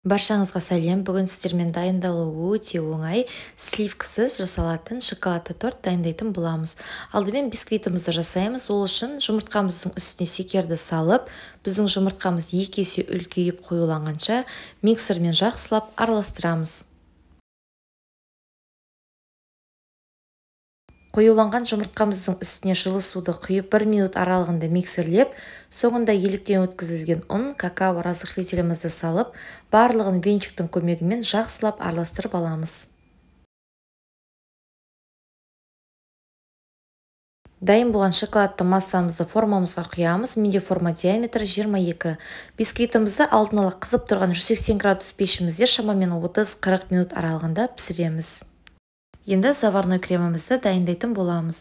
Баршаңызға сәлем. Бүгін сіздермен дайындалуы өте оңай, сливкасыз жасалатын шоколадты торт дайындайтын боламыз. Алдымен бисквитімізді жасаймыз. Ол үшін жұмыртқамыздың үстіне секерді салып, біздің жұмыртқамыз 2 есе үлкейіп қоюланғанша миксермен жақсылап араластырамыз. Қоюланған жұмыртқамыздың үстіне жылы суды құйып 1 минут аралығында миксерлеп, соңында еліктен өткізілген ұн, какао разрыхлителімізді салып, барлығын венчиктің көмегімен жақсылап араластырып аламыз. Дайын болған шоколадты массамызды формамызға құямыз. Менде форма диаметрі 22. Бисквитімізді алдын ала қызып тұрған 180 градус пешімізде шамамен 30-40 минут аралығында пісіреміз. Енді заварной кремімізді дайындайтын боламыз.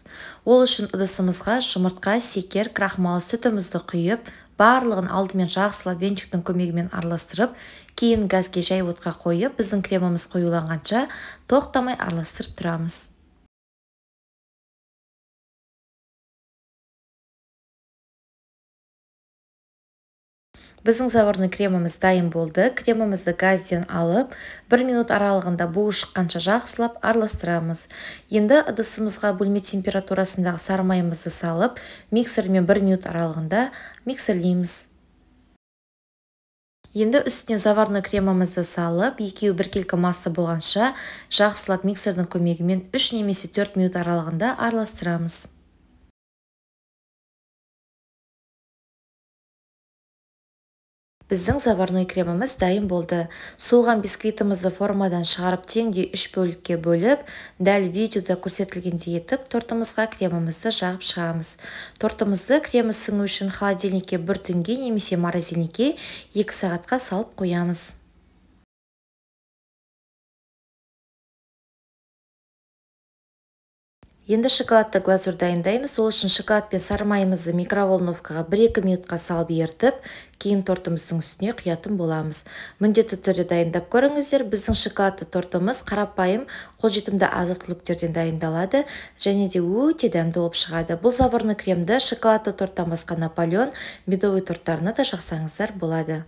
Ол үшін ыдысымызға жұмыртқа, секер, крахмал сүтімізді құйып, барлығын алдымен жақсылап венчиктің көмегімен араластырып, кейін газге жай отқа қойып, біздің креміміз қоюланғанша тоқтамай араластырып тұрамыз. Біздің заварной креміміз дайын болды. Кремімізді газден алып, 1 минут аралығында буы шыққанша жақсылап араластырамыз. Енді ыдысымызға бөлме температурасындағы сары майымызды салып, миксермен 1 минут аралығында миксерлейміз. Енді үстіне заварной кремімізді салып, екеуі біркелкі масса болғанша жақсылап миксердің көмегімен 3 немесе 4 минут аралығында араластырамыз. Біздің заварной креміміз дайын болды. Суыған бисквитімізді формадан шығарып теңдей 3 бөлікке бөліп, дәл видеода көрсетілгендей етіп, тортымызға кремімізді жағып шығамыз. Тортымызды кремі сіңу үшін холодильникке 1 түнге немесе морозильникке 2 сағатқа салып қоямыз. Енді шоколадты глазур дайындаймыз. Ол үшін шоколад пен сары майымызды микроволновкаға 1-2 минутқа салып ерітіп, кейін тортымыздың үстіне құятын боламыз. Міндетті түрде дайындап көріңіздер. Біздің шоколадты тортымыз қарапайым, қолжетімді азық-түліктерден дайындалады және де өте дәмді болып шығады. Бұл заварной кремді шоколадты торттан басқа Наполеон, медовый торттарына да жақсаңыздар болады.